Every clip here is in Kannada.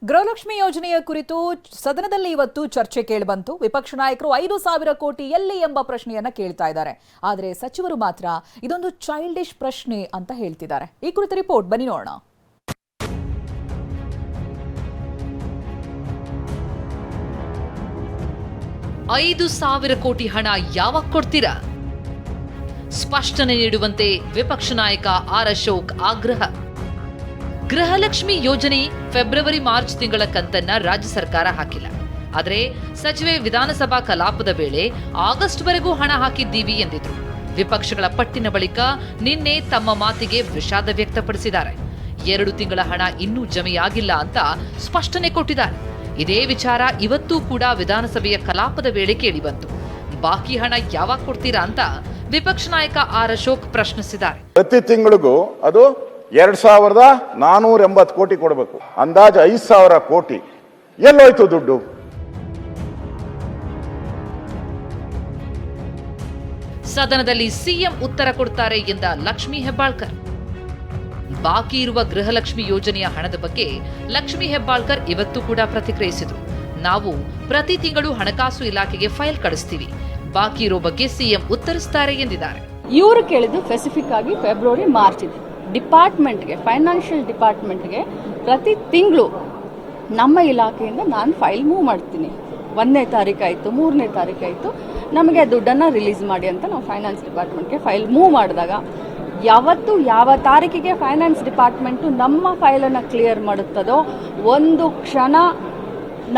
ಗೃಹಲಕ್ಷ್ಮಿ ಯೋಜನೆಯ ಕುರಿತು ಸದನದಲ್ಲಿ ಇವತ್ತು ಚರ್ಚೆ ಕೇಳಿಬಂತು. ವಿಪಕ್ಷ ನಾಯಕರು 5,000 ಕೋಟಿ ಎಲ್ಲಿ ಎಂಬ ಪ್ರಶ್ನೆಯನ್ನ ಕೇಳ್ತಾ ಇದ್ದಾರೆ. ಆದರೆ ಸಚಿವರು ಮಾತ್ರ ಇದೊಂದು ಚೈಲ್ಡಿಶ್ ಪ್ರಶ್ನೆ ಅಂತ ಹೇಳ್ತಿದ್ದಾರೆ. ಈ ಕುರಿತ ರಿಪೋರ್ಟ್ ಬನ್ನಿ ನೋಡೋಣ. $5,000 ಕೋಟಿ ಹಣ ಯಾವಾಗ ಕೊಡ್ತೀರಾ? ಸ್ಪಷ್ಟನೆ ನೀಡುವಂತೆ ವಿಪಕ್ಷ ನಾಯಕ ಆರ್ ಅಶೋಕ್ ಆಗ್ರಹ. ಗೃಹಲಕ್ಷ್ಮಿ ಯೋಜನೆ ಫೆಬ್ರವರಿ-ಮಾರ್ಚ್ ತಿಂಗಳ ಕಂತನ್ನ ರಾಜ್ಯ ಸರ್ಕಾರ ಹಾಕಿಲ್ಲ. ಆದರೆ ಸಚಿವೆ ವಿಧಾನಸಭಾ ಕಲಾಪದ ವೇಳೆ ಆಗಸ್ಟ್ವರೆಗೂ ಹಣ ಹಾಕಿದ್ದೀವಿ ಎಂದಿದ್ರು. ವಿಪಕ್ಷಗಳ ಪಟ್ಟಿನ ಬಳಿಕ ನಿನ್ನೆ ತಮ್ಮ ಮಾತಿಗೆ ವಿಷಾದ ವ್ಯಕ್ತಪಡಿಸಿದ್ದಾರೆ. 2 ತಿಂಗಳ ಹಣ ಇನ್ನೂ ಜಮೆಯಾಗಿಲ್ಲ ಅಂತ ಸ್ಪಷ್ಟನೆ ಕೊಟ್ಟಿದ್ದಾರೆ. ಇದೇ ವಿಚಾರ ಇವತ್ತೂ ಕೂಡ ವಿಧಾನಸಭೆಯ ಕಲಾಪದ ವೇಳೆ ಕೇಳಿಬಂತು. ಬಾಕಿ ಹಣ ಯಾವಾಗ ಕೊಡ್ತೀರಾ ಅಂತ ವಿಪಕ್ಷ ನಾಯಕ ಆರ್ ಅಶೋಕ್ ಪ್ರಶ್ನಿಸಿದ್ದಾರೆ. ಪ್ರತಿ ತಿಂಗಳಿಗೂ ಅದು 2,480 ಕೋಟಿ ಕೊಡಬೇಕು. ಅಂದಾಜು 5,000 ಕೋಟಿ ಎಲ್ಲೋಯ್ತು ದುಡ್ಡು? ಸದನದಲ್ಲಿ ಸಿಎಂ ಉತ್ತರ ಕೊಡ್ತಾರೆ ಎಂದ ಲಕ್ಷ್ಮೀ ಹೆಬ್ಬಾಳ್ಕರ್. ಬಾಕಿ ಇರುವ ಗೃಹಲಕ್ಷ್ಮಿ ಯೋಜನೆಯ ಹಣದ ಬಗ್ಗೆ ಲಕ್ಷ್ಮೀ ಹೆಬ್ಬಾಳ್ಕರ್ ಇವತ್ತು ಕೂಡ ಪ್ರತಿಕ್ರಿಯಿಸಿದರು. ನಾವು ಪ್ರತಿ ತಿಂಗಳು ಹಣಕಾಸು ಇಲಾಖೆಗೆ ಫೈಲ್ ಕಳಿಸ್ತೀವಿ, ಬಾಕಿ ಇರೋ ಬಗ್ಗೆ ಸಿಎಂ ಉತ್ತರಿಸ್ತಾರೆ ಎಂದಿದ್ದಾರೆ. ಇವರು ಕೇಳಿದ್ದು ಸ್ಪೆಸಿಫಿಕ್ ಆಗಿ ಫೆಬ್ರವರಿ-ಮಾರ್ಚ್ ಇದೆ. ಡಿಪಾರ್ಟ್ಮೆಂಟ್ಗೆ, ಫೈನಾನ್ಷಿಯಲ್ ಡಿಪಾರ್ಟ್ಮೆಂಟ್ಗೆ ಪ್ರತಿ ತಿಂಗಳು ನಮ್ಮ ಇಲಾಖೆಯಿಂದ ನಾನು ಫೈಲ್ ಮೂವ್ ಮಾಡ್ತೀನಿ. 1ನೇ ತಾರೀಕಾಯಿತು, 3ನೇ ತಾರೀಕಾಯಿತು, ನಮಗೆ ದುಡ್ಡನ್ನು ರಿಲೀಸ್ ಮಾಡಿ ಅಂತ ನಾವು ಫೈನಾನ್ಸ್ ಡಿಪಾರ್ಟ್ಮೆಂಟ್ಗೆ ಫೈಲ್ ಮೂವ್ ಮಾಡಿದಾಗ ಯಾವತ್ತು ಯಾವ ತಾರೀಕಿಗೆ ಫೈನಾನ್ಸ್ ಡಿಪಾರ್ಟ್ಮೆಂಟು ನಮ್ಮ ಫೈಲನ್ನು ಕ್ಲಿಯರ್ ಮಾಡುತ್ತದೋ ಒಂದು ಕ್ಷಣ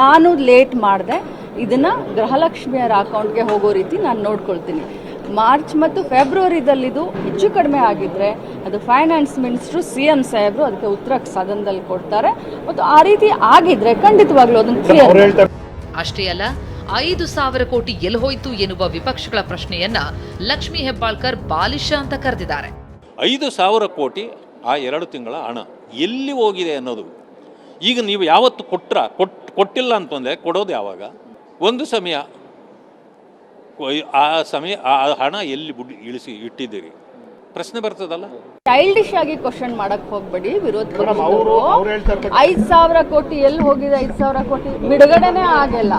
ನಾನು ಲೇಟ್ ಮಾಡಿದೆ ಇದನ್ನು ಗೃಹಲಕ್ಷ್ಮಿಯರ ಅಕೌಂಟ್ಗೆ ಹೋಗೋ ರೀತಿ ನಾನು ನೋಡ್ಕೊಳ್ತೀನಿ. ಮಾರ್ಚ್ ಮತ್ತು ಫೆಬ್ರವರಿದಲ್ಲಿದು ಹೆಚ್ಚು ಕಡಿಮೆ ಆಗಿದ್ರೆ ಅದು ಫೈನಾನ್ಸ್ ಮಿನಿಸ್ಟ್ರು ಸಿಎಂ ಸಾಹೇಬರು ಅದಕ್ಕೆ ಉತ್ತರ ಸದನದಲ್ಲಿ ಕೊಡ್ತಾರೆ. ಮತ್ತು ಆ ರೀತಿ ಆಗಿದ್ರೆ ಖಂಡಿತವಾಗ್ಲೂ ಅದನ್ನು ಕ್ಲಿಯರ್. ಅಷ್ಟೇ ಅಲ್ಲ, 5,000 ಕೋಟಿ ಎಲ್ಲಿ ಹೋಯ್ತು ಎನ್ನುವ ವಿಪಕ್ಷಗಳ ಪ್ರಶ್ನೆಯನ್ನ ಲಕ್ಷ್ಮೀ ಹೆಬ್ಬಾಳ್ಕರ್ ಬಾಲಿಶ ಅಂತ ಕರೆದಿದ್ದಾರೆ. 5,000 ಕೋಟಿ ಆ 2 ತಿಂಗಳ ಹಣ ಎಲ್ಲಿ ಹೋಗಿದೆ ಅನ್ನೋದು ಈಗ ನೀವು ಯಾವತ್ತು ಕೊಟ್ಟಿಲ್ಲ ಅಂತಂದರೆ ಕೊಡೋದು ಯಾವಾಗ? ಒಂದು ಸಮಯ ಆ ಹಣ ಎಲ್ಲಿ ಇಳಿಸಿ ಇಟ್ಟಿದ್ದೀರಿ ಪ್ರಶ್ನೆ ಬರ್ತದಲ್ಲ. ಚೈಲ್ಡಿಶ್ ಆಗಿ ಕ್ವಶನ್ ಮಾಡಕ್ ಹೋಗ್ಬೇಡಿ. ವಿರೋಧ ಪಕ್ಷದವರು 5,000 ಕೋಟಿ ಎಲ್ಲಿ ಹೋಗಿದೆ? 5,000 ಕೋಟಿ ಬಿಡುಗಡೆನೇ ಆಗಿಲ್ಲ.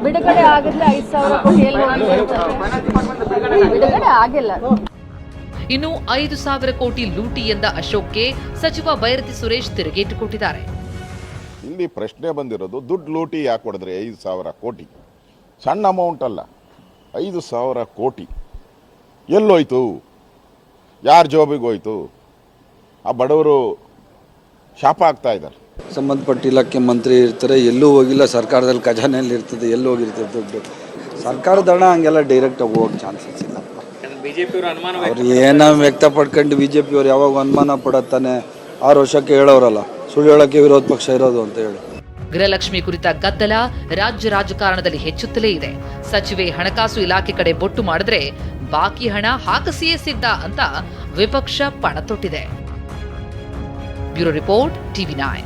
ಬಿಡುಗಡೆ ಆಗಿದ್ರೆ 5,000 ಕೋಟಿ ಎಲ್ಲಿ ಹೋಗಿದೆ? ಬಿಡುಗಡೆ ಆಗಿಲ್ಲ. ಇನ್ನು 5,000 ಕೋಟಿ ಲೂಟಿ ಎಂದ ಅಶೋಕ್ಗೆ ಸಚಿವ ಬೈರತಿ ಸುರೇಶ್ ತಿರುಗೇಟು ಕೊಟ್ಟಿದ್ದಾರೆ. ಇಲ್ಲಿ ಪ್ರಶ್ನೆ ಬಂದಿರೋದು ದುಡ್ಡು ಲೂಟಿ ಯಾಕೆ ಹೊಡೆದ್ರೆ? 5,000 ಕೋಟಿ ಸಣ್ಣ ಅಮೌಂಟ್ ಅಲ್ಲ. 5,000 ಕೋಟಿ ಎಲ್ಲೋಯ್ತು? ಯಾರ ಜೋಬಿಗೆ ಹೋಯ್ತು? ಆ ಬಡವರು ಶಾಪ ಆಗ್ತಾ ಇದ್ದಾರೆ. ಸಂಬಂಧಪಟ್ಟ ಇಲಾಖೆ ಮಂತ್ರಿ ಇರ್ತಾರೆ, ಎಲ್ಲೂ ಹೋಗಿಲ್ಲ. ಸರ್ಕಾರದಲ್ಲಿ ಖಜಾನೆಯಲ್ಲಿ ಇರ್ತದೆ, ಎಲ್ಲೂ ಹೋಗಿರ್ತದೆ ದುಡ್ಡು. ಸರ್ಕಾರದ ಹಣ ಹಂಗೆಲ್ಲ ಡೈರೆಕ್ಟ್ ಹೋಗೋಕೆ ಚಾನ್ಸಸ್ ಇಲ್ಲ. ಅವ್ರು ಏನೋ ವ್ಯಕ್ತಪಡ್ಕೊಂಡು ಬಿಜೆಪಿಯವ್ರು ಯಾವಾಗ ಅನುಮಾನ ಪಡತ್ತಾನೆ 6 ವರ್ಷಕ್ಕೆ ಹೇಳೋರಲ್ಲ, ಸುಳ್ಳು ಹೇಳೋಕ್ಕೆ ವಿರೋಧ ಪಕ್ಷ ಇರೋದು ಅಂತ ಹೇಳಿ. ಗೃಹಲಕ್ಷ್ಮಿ ಕುರಿತ ಗದ್ದಲ ರಾಜ್ಯ ರಾಜಕಾರಣದಲ್ಲಿ ಹೆಚ್ಚುತ್ತಲೇ ಇದೆ. ಸಚಿವೆ ಹಣಕಾಸು ಇಲಾಖೆ ಕಡೆ ಬೊಟ್ಟು ಮಾಡಿದ್ರೆ ಬಾಕಿ ಹಣ ಹಾಕಸಿಯೇ ಸಿದ್ಧ ಅಂತ ವಿಪಕ್ಷ ಪಣ ತೊಟ್ಟಿದೆ. Bureau report, TV9.